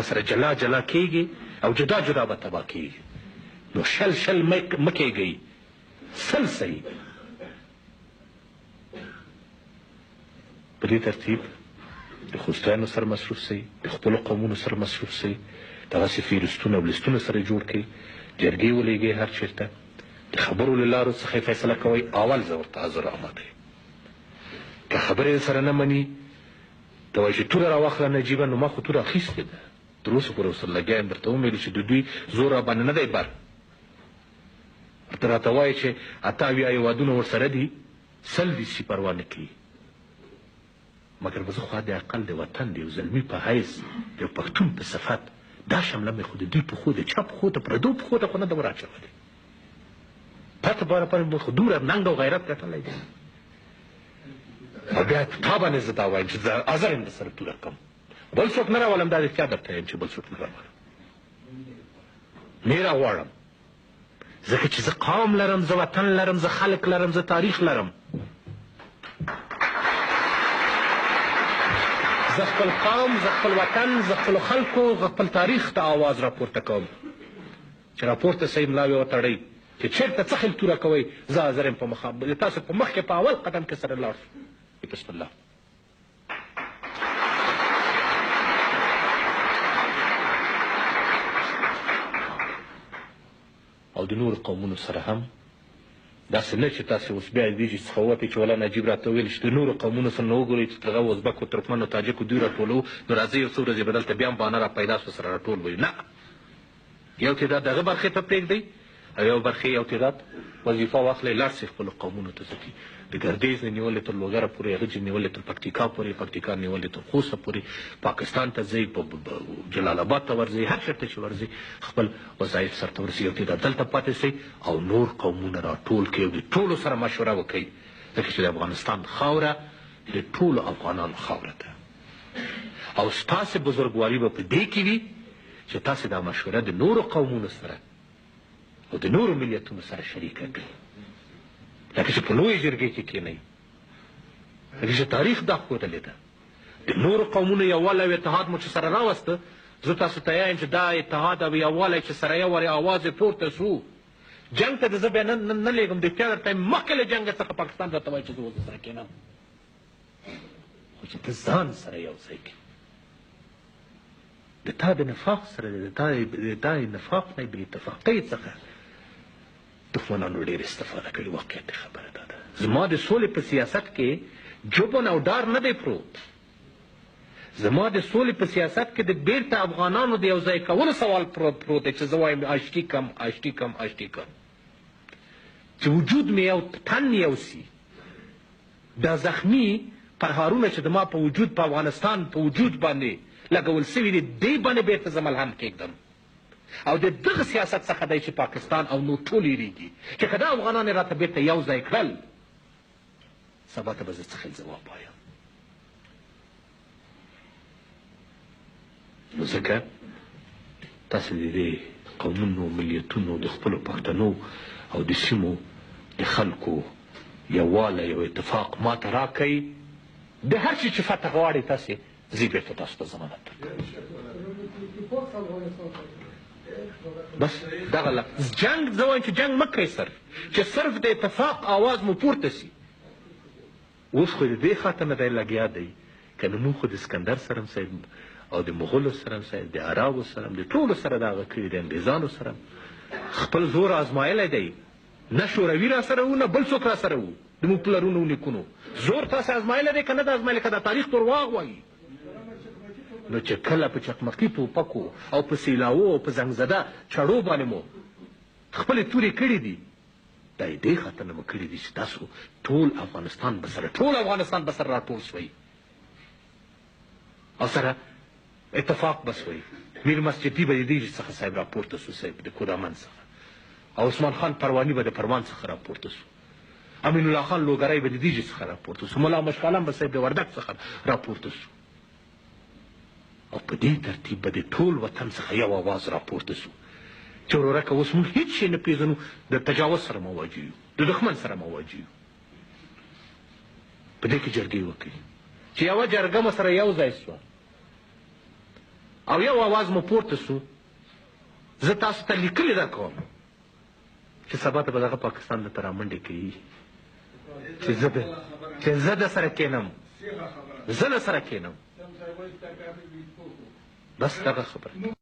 سره جلا جلا کیږي او جدا جدا به تباه کیږي. نو شل شل مه کیږئ، سل صحیح. په دې ترتیب د خوستیانو سره مصروف سئ، د خپلو قومونو سره مصروف سئ، دغسې فهرستونه او لیستونه سره جوړ کړئ، جرګې ولېږئ هر چېرته، د خبرو له لارو څخه یې فیصله کوئ. اول زه ورته حاضر آماده یم. که خبرې سره نه مني ته وایي چې توره راواخله نجیبه، نو ما خو توره اخیستې ده، تر اوسه پورې ورسره لګیا یم. درته ومېلو چې د دوی زور راباندې نه دی بر. ورته راته وایي چې 88 هېوادونه ورسره دي، 100 دي چې پروا نه کوي. مګر به زه خو د اقل د وطن د یو زلمي په حیث د یو پښتون په صفت دا شمله مې خو د دوی پښو د چا پښو ته پردو پښو ته خو نه ده وراچولې. پته باره مې خو دومره ننګ او غیرت ګټلی دی. او بیا تا باندې زه دا وایم چې زه حاضر یم درسره توره کړم. بل څوک نه راولم، دا رښتیا درته یم چې بل څوک نه راولم، نه یې راغواړم. ځکه چې زه قوم لرم، زه وطن لرم، زه خلک لرم، زه تاریخ لرم. زه خپل قوم، زه خپل وطن، زه خپلو خلکو، زه خپل تاریخ ته آواز راپورته کوم. چې راپورته سئ، ملاوې وتړئ چې چېرته څه خل توره کوئ، زه حاضر یم. په تاسو په مخ کې په اول قدم کې سره لاړ شو. بسم الله. او د نورو قومونو سره هم داسې نه چې تاسې اوس بیا دې څخه ووتئ چې ولا نجیب راته ویل چې د نورو قومونو سره نه وګورئ چې دغه ازبکو، ترکمنو، تاجکو دوی راټولوو، نو راځئ یو څو ورځې به دلته بیا هم بهانه راپیدا سوه سره راټول به یو. نه، یو تعداد دغه برخې ته پرېږدئ او یو برخې یو تعداد وظیفه واخلئ، لاړ شئ خپلو قومونو ته. ځکه د ګردیز نه نیولې تر لوګره پورې، هغه چې نیولې تر پکتیکا پورې، پکتیکا نیولې تر خوسته پورې، پاکستان ته ځئ، جلال آباد ته ورځئ، هر چېرته چې ورځئ خپل وظایف سرته ورسئ. یو تعداد دلته پاتې سئ او نور قومونه راټول کړئ او د ټولو سره مشوره وکړئ. ځکه چې د افغانستان خاوره د ټولو افغانانو خاوره ده. او ستاسې بزرګواري به په دې کې وي چې تاسې دا مشوره د نورو قومونو سره او د نورو ملیتونو سره شریکه کړئ. لکه چې په لویې جرګې کې کښېنئ، لکه چې تاریخ دا ښودلې ده. د نورو قومونو یووالی او اتحاد مو چې سره راوسته، زه تاسو ته یم چې دا اتحاد او یووالی چې سره یو وارې آواز یې پورته سو. جنګ ته د زه بیا نه لېږم، د اختیار درته یم مخکې له جنګ څخه پاکستان راته وایي چې زه اوس سره کښېنم، خو چې ته ځان سره یو ځای کړې. د تا د نفاق سره، د تا نفاق نه بې اتفاقۍ څخه دښمنانو ډېر استفاده کړې. واقعیت خبره دا ده. زما د سولې په سیاست کې جبن او ډار نه دی پروت. زما د سولې په سیاست کې د بیرته افغانانو د یو ځای کولو سوال پروت دی چې زه وایم آشتي کم، آشتي کم، آشتي کم، چې وجود مې یو تن یوسي. دا زخمي پرهارونه چې زما په وجود، په افغانستان په وجود باندې لګول سوي دي، دې باندې بیرته زه ملهم کېږدم. او د دغه سیاست څخه دی چې پاکستان او نور ټول یېرېږي چې که دا افغانان یې راته بیرته یو ځای کړل، سبا ته به زه څه خیل ځواب وایم. نو ځکه تاسې د دې قومونو، ملیتونو، د خپلو پښتنو او د سیمو د خلکو یووالی او اتفاق ما ته راکئ. د هر شي چې فتح غواړئ تاسې، زه بیرته تاسو ته ضمانت درکوم. بس دغه لفظ جنګ، زه وایم چې جنګ مه کوئ، چې صرف د اتفاق آواز مو پورته سي. اوس خو د دې خاطر نه دی لګیا دی، که نه موږ خو د اسکندر سره هم صاحب او د مغولو سره هم صاحب، د عربو سره هم، د ټولو سره دغه کړي، د انګریزانو سره هم خپل زور آزمایلی دی. نه شوروي را سره وو، نه بل څوک را سره وو، د موږ پلرونو او نیکونو زور تاسې آزمایلی دی که نه ده آزمایلی، که دا تاریخ درواغ وایي. نو چې کله په چقمقي ټوپکو او په سیلاوو او په زنګزده چړو باندې مو خپلې تورې کړي دي، دا یې دې خاطر نه مو کړي دي چې تاسو ټول افغانستان به سره، ټول افغانستان به سره راټول سوئ او سره اتفاق به سوئ. میر مسجدي به د دې څخه صاحب راپورته سو، صاحب د کودامن څخه، او عثمان خان پرواني به د پروان څخه راپورته سو، امین الله خان لوګری به د دې څخه راپورته سو، ملا مشک عالم به صاحب د وردګ څخه راپورته سو. او په دې ترتیب به د ټول وطن څخه یو آواز راپورته سو چې ورورکه اوس موږ هېڅ شی نه پېژنو، د تجاوز سره مواجه یو، د دښمن سره مواجه یو. په دې کې جرګې وکړي چې یوه جرګه مو سره یو ځای سوه، او یو اواز مو پورته سو، زه تاسو ته لیکلې در کوم چې سبا ته به دغه پاکستان درته رامنډې کوي چې زه در سره کښېنم، زه در سره کښېنم. بس دغه خبره.